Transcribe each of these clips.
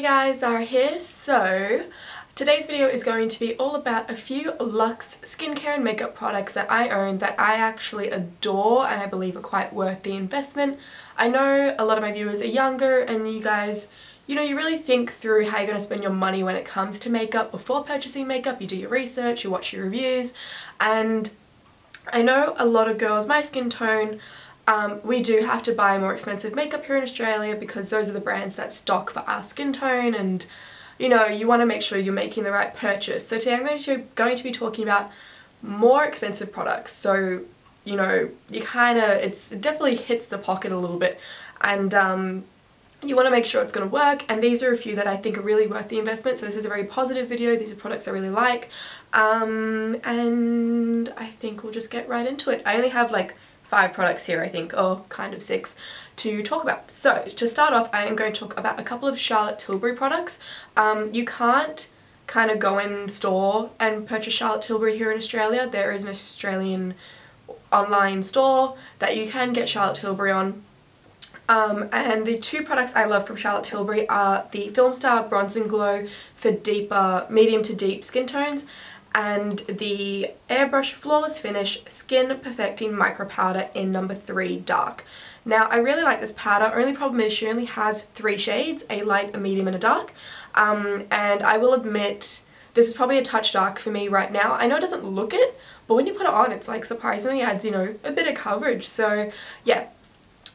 Hey guys, Zara here. So today's video is going to be all about a few luxe skincare and makeup products that I own that I actually adore and I believe are quite worth the investment. I know a lot of my viewers are younger and you guys, you really think through how you're going to spend your money when it comes to makeup before purchasing makeup. You do your research, you watch your reviews, and I know a lot of girls, my skin tone, we do have to buy more expensive makeup here in Australia because those are the brands that stock for our skin tone, and you want to make sure you're making the right purchase. So today I'm going to be talking about more expensive products. So it definitely hits the pocket a little bit, and you want to make sure it's going to work, and these are a few that I think are really worth the investment. So this is a very positive video. These are products I really like, and I think we'll just get right into it. I only have like 5 products here, I think, or kind of 6 to talk about. So to start off, I am going to talk about a couple of Charlotte Tilbury products. You can't kind of go in store and purchase Charlotte Tilbury here in Australia. There is an Australian online store that you can get Charlotte Tilbury on. And the 2 products I love from Charlotte Tilbury are the Filmstar Bronze and Glow for deeper, medium to deep skin tones, and the Airbrush Flawless Finish Skin Perfecting Micro Powder in number 3 Dark. Now I really like this powder. Only problem is she only has 3 shades, a light, a medium and a dark. And I will admit this is probably a touch dark for me right now. I know it doesn't look it, but when you put it on it's like surprisingly adds, a bit of coverage. So yeah,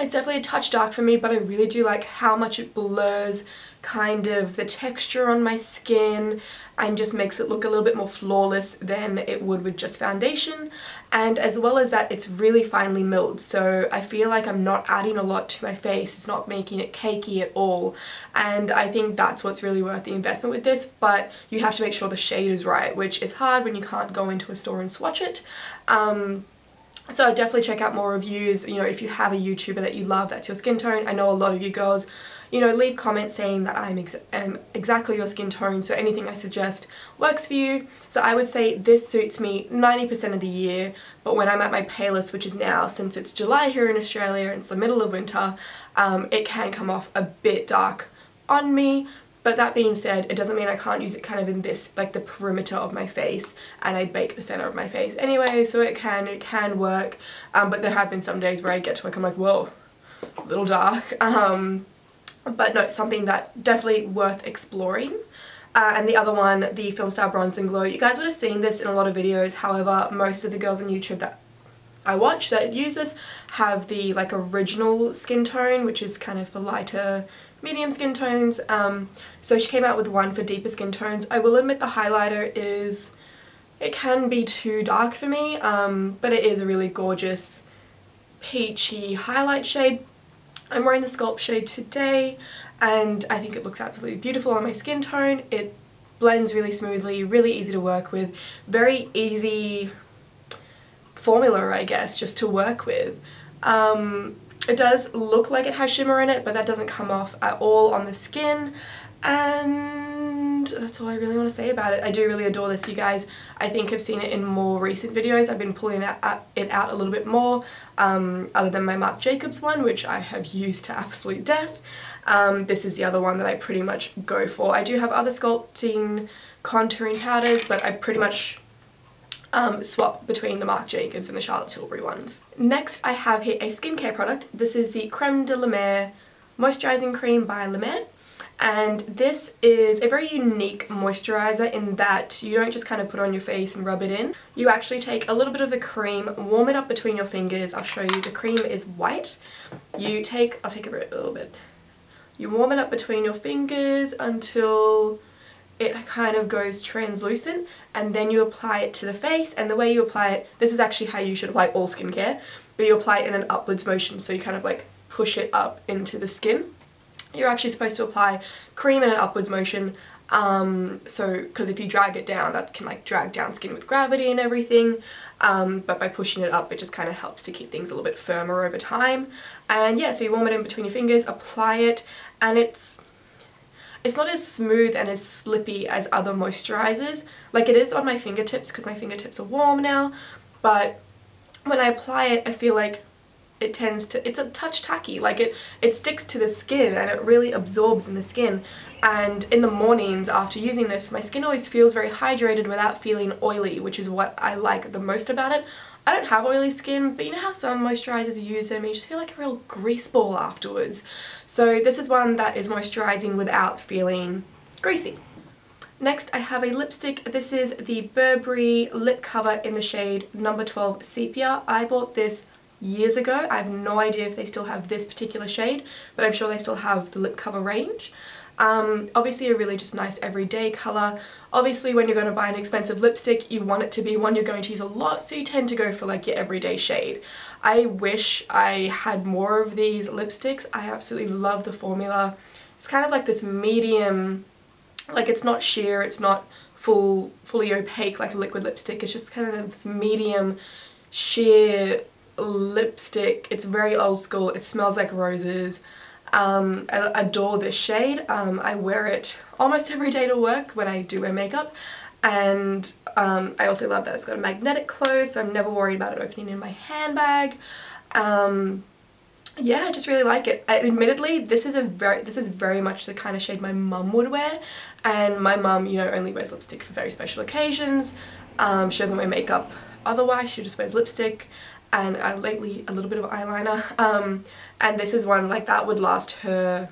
it's definitely a touch dark for me, but I really do like how much it blurs kind of the texture on my skin and just makes it look a little bit more flawless than it would with just foundation. And as well as that, it's really finely milled, so I feel like I'm not adding a lot to my face. It's not making it cakey at all, and I think that's what's really worth the investment with this. But you have to make sure the shade is right, which is hard when you can't go into a store and swatch it. So I definitely check out more reviews. If you have a YouTuber that you love that's your skin tone. I know a lot of you girls leave comments saying that I'm exactly your skin tone, so anything I suggest works for you. So I would say this suits me 90% of the year, but when I'm at my palest, which is now, since it's July here in Australia and it's the middle of winter, it can come off a bit dark on me. But that being said, it doesn't mean I can't use it kind of in this, like the perimeter of my face, and I bake the center of my face anyway, so it can work. But there have been some days where I get to work, I'm like, whoa, a little dark. But no, something that definitely worth exploring. And the other one, the Filmstar Bronze and Glow. You guys would have seen this in a lot of videos, however, most of the girls on YouTube that I watch that use this have the like original skin tone, which is kind of for lighter, medium skin tones. So she came out with one for deeper skin tones. I will admit the highlighter it can be too dark for me, but it is a really gorgeous peachy highlight shade. I'm wearing the Sculpt shade today, and I think it looks absolutely beautiful on my skin tone. It blends really smoothly, really easy to work with, very easy formula, I guess, just to work with. It does look like it has shimmer in it, but that doesn't come off at all on the skin, and that's all I really want to say about it. I do really adore this. You guys, I think, have seen it in more recent videos. I've been pulling it out a little bit more, other than my Marc Jacobs one, which I have used to absolute death. This is the other one that I pretty much go for. I do have other sculpting contouring powders, but I pretty much swap between the Marc Jacobs and the Charlotte Tilbury ones. Next I have here a skincare product. This is the Creme de la Mer Moisturizing Cream by La Mer. And this is a very unique moisturizer in that you don't just kind of put it on your face and rub it in. You actually take a little bit of the cream, warm it up between your fingers. I'll show you. The cream is white. I'll take a little bit. You warm it up between your fingers until it kind of goes translucent, and then you apply it to the face. And the way you apply it, this is actually how you should apply all skincare, but you apply it in an upwards motion, so you kind of like push it up into the skin. You're actually supposed to apply cream in an upwards motion, because if you drag it down, that can like drag down skin with gravity and everything, but by pushing it up, it just kind of helps to keep things a little bit firmer over time. And yeah, so you warm it in between your fingers, apply it, and it's not as smooth and as slippy as other moisturizers. Like it is on my fingertips because my fingertips are warm now, but when I apply it, I feel like it tends to, it's a touch tacky, like it sticks to the skin and it really absorbs in the skin. And in the mornings after using this, my skin always feels very hydrated without feeling oily, which is what I like the most about it. I don't have oily skin, but you know how some moisturizers you use them and you just feel like a real grease ball afterwards. So this is one that is moisturizing without feeling greasy. Next I have a lipstick. This is the Burberry lip cover in the shade number 12 Sepia. I bought this years ago. I have no idea if they still have this particular shade, but I'm sure they still have the lip cover range. Obviously a really just nice everyday colour. Obviously when you're going to buy an expensive lipstick, you want it to be one you're going to use a lot, so you tend to go for like your everyday shade. I wish I had more of these lipsticks. I absolutely love the formula. It's kind of like this medium, like it's not sheer, it's not fully opaque like a liquid lipstick, it's just kind of this medium sheer lipstick. It's very old school, it smells like roses. I adore this shade. I wear it almost every day to work when I do wear makeup, and I also love that it's got a magnetic close, so I'm never worried about it opening in my handbag. Yeah, I just really like it. Admittedly, this is very much the kind of shade my mum would wear, and my mum, you know, only wears lipstick for very special occasions. She doesn't wear makeup otherwise, she just wears lipstick and lately a little bit of eyeliner. And this is one like that would last her,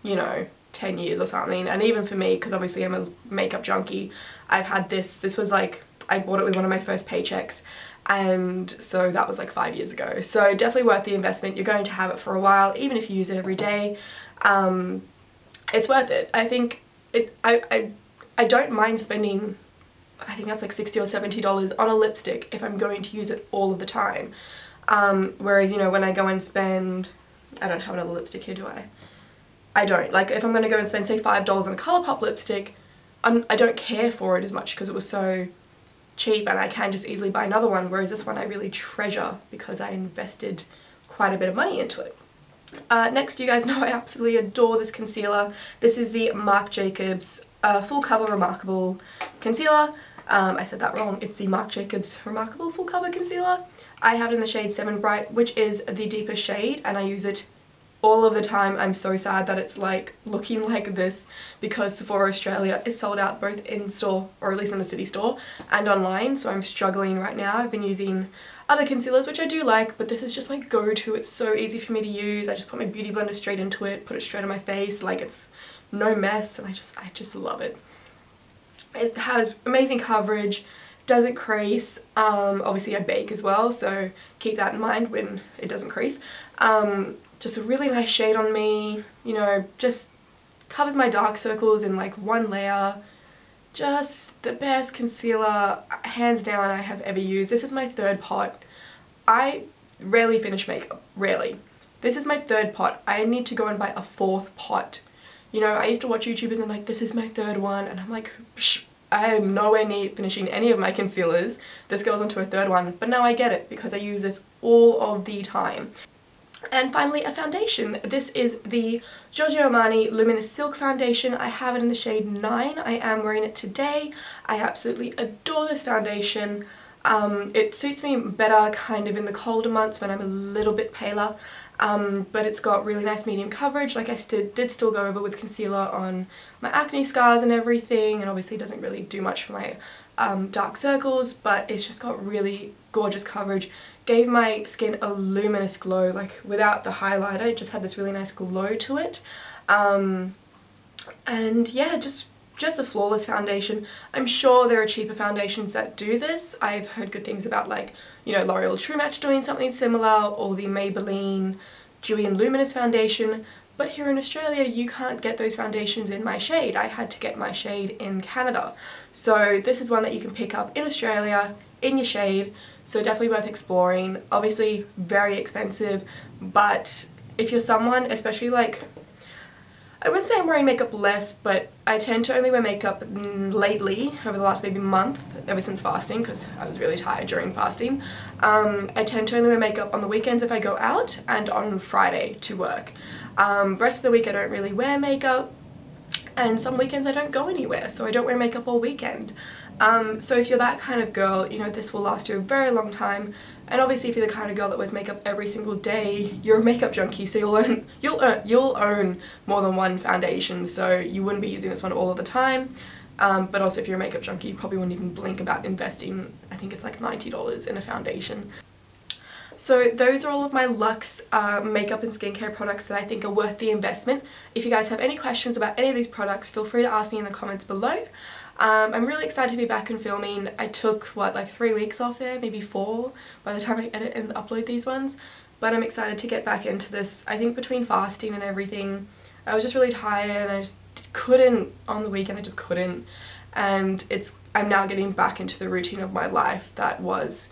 you know, 10 years or something. And even for me, because obviously I'm a makeup junkie, I've had this was like, I bought it with one of my first paychecks, and so that was like 5 years ago. So definitely worth the investment. You're going to have it for a while, even if you use it every day. It's worth it. I think I don't mind spending, I think that's like $60 or $70 on a lipstick if I'm going to use it all of the time. Whereas, you know, when I go and spend, I don't have another lipstick here, do I? I don't. Like, if I'm going to go and spend, say, $5 on a Colourpop lipstick, I don't care for it as much because it was so cheap and I can just easily buy another one, whereas this one I really treasure because I invested quite a bit of money into it. Next, you guys know I absolutely adore this concealer. This is the Marc Jacobs Full Cover Remarkable Concealer. I said that wrong. It's the Marc Jacobs Remarkable Full Cover Concealer. I have it in the shade 7 Bright, which is the deepest shade, and I use it all of the time. I'm so sad that it's like looking like this because Sephora Australia is sold out both in store, or at least in the city store, and online, so I'm struggling right now. I've been using other concealers, which I do like, but this is just my go-to. It's so easy for me to use. I just put my Beauty Blender straight into it, put it straight on my face, like it's no mess, and I just love it. It has amazing coverage, doesn't crease. Obviously I bake as well, so keep that in mind when it doesn't crease. Just a really nice shade on me, you know, just covers my dark circles in like one layer. Just the best concealer, hands down, I have ever used. This is my third pot. I rarely finish makeup, rarely. This is my third pot. I need to go and buy a fourth pot. You know, I used to watch YouTubers and they're like, this is my third one, and I'm like, psh, I am nowhere near finishing any of my concealers. This goes on to a third one, but now I get it because I use this all of the time. And finally, a foundation. This is the Giorgio Armani Luminous Silk Foundation. I have it in the shade 9. I am wearing it today. I absolutely adore this foundation. It suits me better kind of in the colder months when I'm a little bit paler, but it's got really nice medium coverage. Like I did still go over with concealer on my acne scars and everything, and obviously doesn't really do much for my dark circles, but it's just got really gorgeous coverage. Gave my skin a luminous glow, like without the highlighter, it just had this really nice glow to it. And yeah, just a flawless foundation. I'm sure there are cheaper foundations that do this. I've heard good things about, like, you know, L'Oreal True Match doing something similar, or the Maybelline Dewy and Luminous foundation, but here in Australia you can't get those foundations in my shade. I had to get my shade in Canada. So this is one that you can pick up in Australia, in your shade, so definitely worth exploring. Obviously very expensive, but if you're someone, especially like, I wouldn't say I'm wearing makeup less, but I tend to only wear makeup lately, over the last maybe month, ever since fasting, because I was really tired during fasting. I tend to only wear makeup on the weekends if I go out, and on Friday to work. Rest of the week I don't really wear makeup, and some weekends I don't go anywhere, so I don't wear makeup all weekend. So if you're that kind of girl, you know, this will last you a very long time. And obviously if you're the kind of girl that wears makeup every single day, you're a makeup junkie, so you'll own more than one foundation, so you wouldn't be using this one all of the time. But also if you're a makeup junkie, you probably wouldn't even blink about investing, I think it's like $90 in a foundation. So those are all of my Luxe makeup and skincare products that I think are worth the investment. If you guys have any questions about any of these products, feel free to ask me in the comments below. I'm really excited to be back and filming. I took, what, like 3 weeks off there, maybe 4 by the time I edit and upload these ones. But I'm excited to get back into this. I think between fasting and everything, I was just really tired and I just couldn't, on the weekend I just couldn't. And I'm now getting back into the routine of my life that was,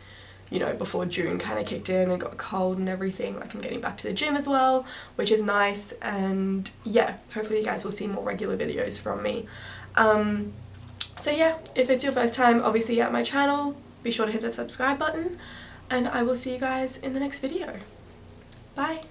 you know, before June kind of kicked in and got cold and everything. Like I'm getting back to the gym as well, which is nice. And yeah, hopefully you guys will see more regular videos from me. So yeah, if it's your first time obviously at my channel, be sure to hit that subscribe button and I will see you guys in the next video. Bye!